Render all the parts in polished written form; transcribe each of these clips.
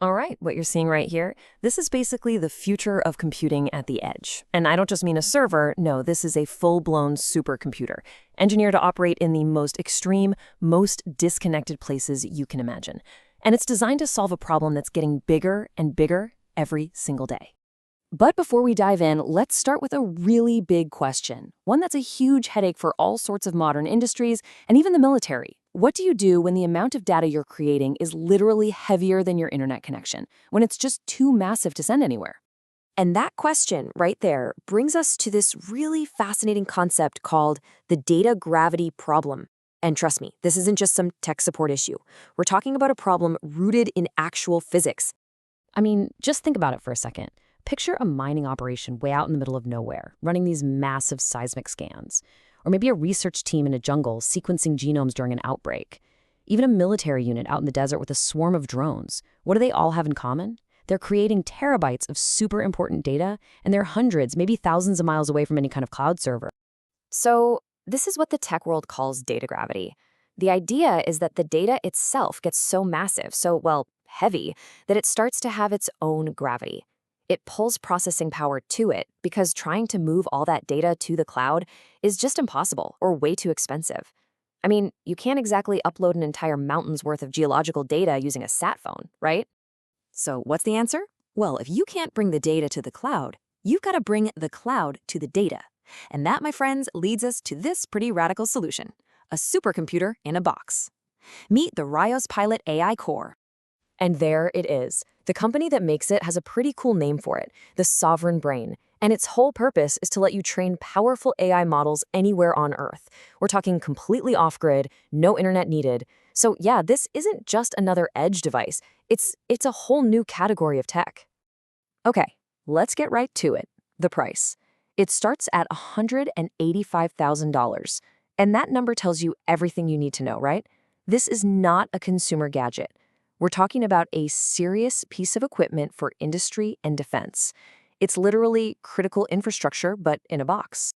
All right, what you're seeing right here, this is basically the future of computing at the edge. And I don't just mean a server, no, this is a full-blown supercomputer, engineered to operate in the most extreme, most disconnected places you can imagine. And it's designed to solve a problem that's getting bigger and bigger every single day. But before we dive in, let's start with a really big question, one that's a huge headache for all sorts of modern industries and even the military. What do you do when the amount of data you're creating is literally heavier than your internet connection, when it's just too massive to send anywhere? And that question right there brings us to this really fascinating concept called the data gravity problem. And trust me, this isn't just some tech support issue. We're talking about a problem rooted in actual physics. I mean, just think about it for a second. Picture a mining operation way out in the middle of nowhere, running these massive seismic scans. Or maybe a research team in a jungle sequencing genomes during an outbreak. Even a military unit out in the desert with a swarm of drones. What do they all have in common? They're creating terabytes of super important data, and they're hundreds, maybe thousands of miles away from any kind of cloud server. So this is what the tech world calls data gravity. The idea is that the data itself gets so massive, so heavy, that it starts to have its own gravity. It pulls processing power to it because trying to move all that data to the cloud is just impossible or way too expensive. I mean, you can't exactly upload an entire mountain's worth of geological data using a sat phone, right? So what's the answer? Well, if you can't bring the data to the cloud, you've got to bring the cloud to the data. And that, my friends, leads us to this pretty radical solution: a supercomputer in a box. Meet the RIOS Pilot AI Core. And there it is. The company that makes it has a pretty cool name for it, the Sovereign Brain. And its whole purpose is to let you train powerful AI models anywhere on Earth. We're talking completely off-grid, no internet needed. So yeah, this isn't just another edge device. It's a whole new category of tech. Okay, let's get right to it. The price. It starts at $185,000. And that number tells you everything you need to know, right? This is not a consumer gadget. We're talking about a serious piece of equipment for industry and defense. It's literally critical infrastructure, but in a box.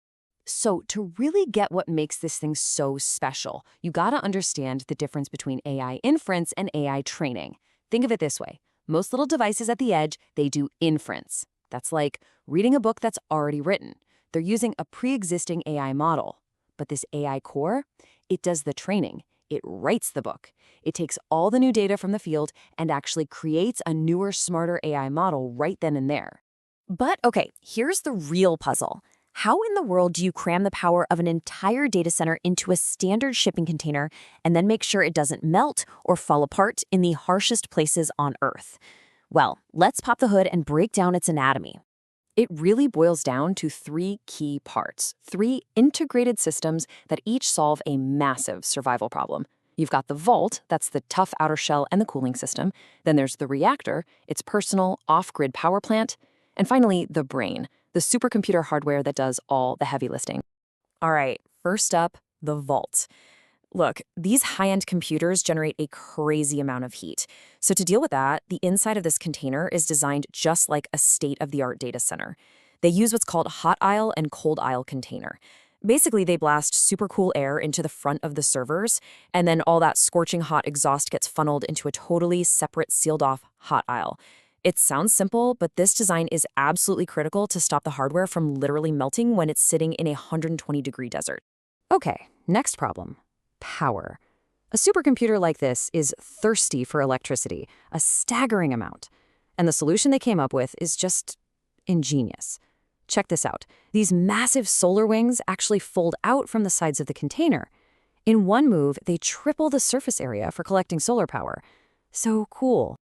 So to really get what makes this thing so special, you gotta understand the difference between AI inference and AI training. Think of it this way. Most little devices at the edge, they do inference. That's like reading a book that's already written. They're using a pre-existing AI model. But this AI core, it does the training. It writes the book. It takes all the new data from the field and actually creates a newer, smarter AI model right then and there. But okay, here's the real puzzle. How in the world do you cram the power of an entire data center into a standard shipping container and then make sure it doesn't melt or fall apart in the harshest places on Earth? Well, let's pop the hood and break down its anatomy. It really boils down to three key parts, three integrated systems that each solve a massive survival problem. You've got the vault, that's the tough outer shell and the cooling system. Then there's the reactor, its personal off-grid power plant. And finally, the brain, the supercomputer hardware that does all the heavy lifting. All right, first up, the vault. Look, these high-end computers generate a crazy amount of heat. So to deal with that, the inside of this container is designed just like a state-of-the-art data center. They use what's called hot aisle and cold aisle container. Basically, they blast super cool air into the front of the servers, and then all that scorching hot exhaust gets funneled into a totally separate sealed-off hot aisle. It sounds simple, but this design is absolutely critical to stop the hardware from literally melting when it's sitting in a 120-degree desert. Okay, next problem. Power. A supercomputer like this is thirsty for electricity, a staggering amount. And the solution they came up with is just ingenious. Check this out. These massive solar wings actually fold out from the sides of the container. In one move, they triple the surface area for collecting solar power. So cool.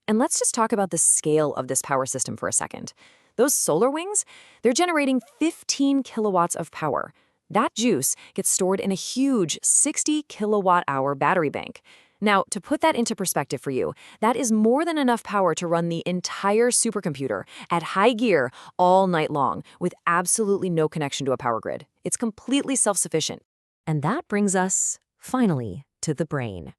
And let's just talk about the scale of this power system for a second. Those solar wings, they're generating 15 kilowatts of power. That juice gets stored in a huge 60 kilowatt-hour battery bank. Now, to put that into perspective for you, that is more than enough power to run the entire supercomputer at high gear all night long with absolutely no connection to a power grid. It's completely self-sufficient. And that brings us, finally, to the brain.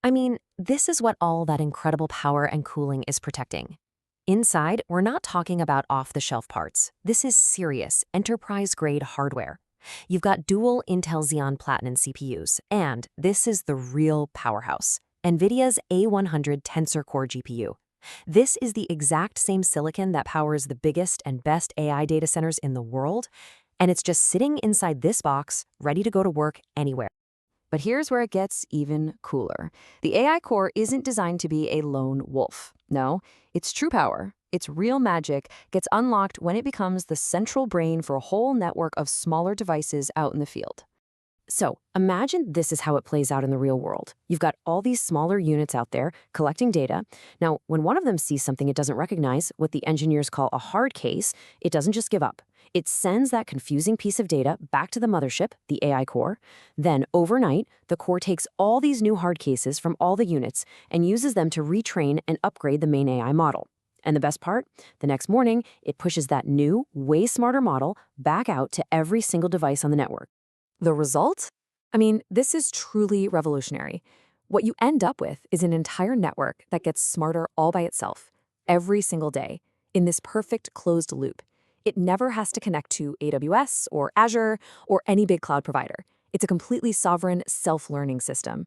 I mean, this is what all that incredible power and cooling is protecting. Inside, we're not talking about off-the-shelf parts. This is serious, enterprise-grade hardware. You've got dual Intel Xeon Platinum CPUs, and this is the real powerhouse. NVIDIA's A100 Tensor Core GPU. This is the exact same silicon that powers the biggest and best AI data centers in the world, and it's just sitting inside this box, ready to go to work anywhere. But here's where it gets even cooler. The AI Core isn't designed to be a lone wolf. No, its true power, its real magic, gets unlocked when it becomes the central brain for a whole network of smaller devices out in the field. So imagine this is how it plays out in the real world. You've got all these smaller units out there collecting data. Now, when one of them sees something it doesn't recognize, what the engineers call a hard case, it doesn't just give up. It sends that confusing piece of data back to the mothership, the AI core. Then, overnight, the core takes all these new hard cases from all the units and uses them to retrain and upgrade the main AI model. And the best part? The next morning, it pushes that new, way smarter model back out to every single device on the network. The result? I mean, this is truly revolutionary. What you end up with is an entire network that gets smarter all by itself, every single day, in this perfect closed loop. It never has to connect to AWS or Azure or any big cloud provider. It's a completely sovereign, self-learning system.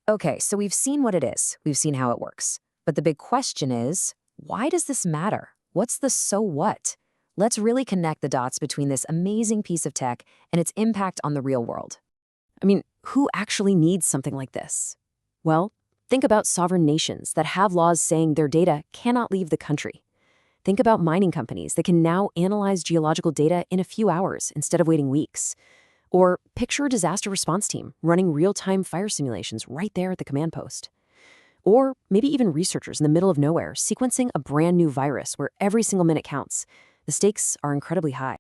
Okay, so we've seen what it is. We've seen how it works. But the big question is, why does this matter? What's the so what? Let's really connect the dots between this amazing piece of tech and its impact on the real world. I mean, who actually needs something like this? Well, think about sovereign nations that have laws saying their data cannot leave the country. Think about mining companies that can now analyze geological data in a few hours instead of waiting weeks. Or picture a disaster response team running real-time fire simulations right there at the command post. Or maybe even researchers in the middle of nowhere sequencing a brand new virus where every single minute counts. The stakes are incredibly high.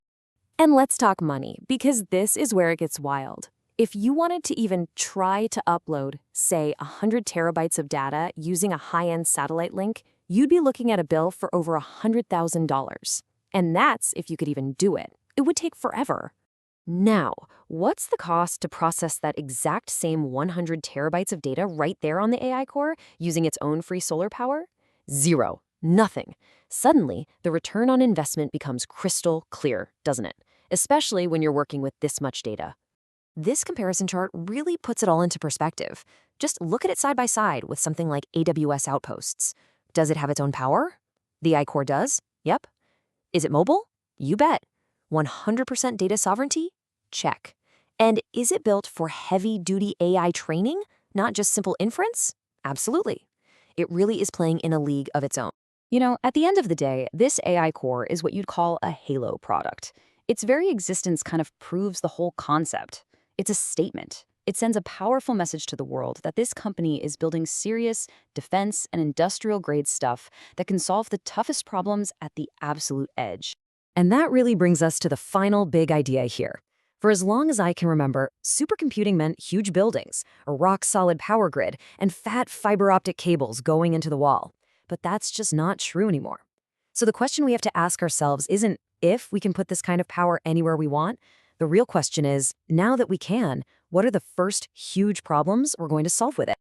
And let's talk money, because this is where it gets wild. If you wanted to even try to upload, say, 100 terabytes of data using a high-end satellite link, you'd be looking at a bill for over $100,000. And that's if you could even do it. It would take forever. Now, what's the cost to process that exact same 100 terabytes of data right there on the AI core using its own free solar power? Zero. Nothing. Suddenly, the return on investment becomes crystal clear, doesn't it? Especially when you're working with this much data. This comparison chart really puts it all into perspective. Just look at it side by side with something like AWS Outposts. Does it have its own power? The AI core does? Yep. Is it mobile? You bet. 100% data sovereignty? Check. And is it built for heavy-duty AI training, not just simple inference? Absolutely. It really is playing in a league of its own. You know, at the end of the day, this AI core is what you'd call a halo product. Its very existence kind of proves the whole concept. It's a statement. It sends a powerful message to the world that this company is building serious defense and industrial-grade stuff that can solve the toughest problems at the absolute edge. And that really brings us to the final big idea here. For as long as I can remember, supercomputing meant huge buildings, a rock-solid power grid, and fat fiber optic cables going into the wall. But that's just not true anymore. So the question we have to ask ourselves isn't if we can put this kind of power anywhere we want. The real question is, now that we can, what are the first huge problems we're going to solve with it?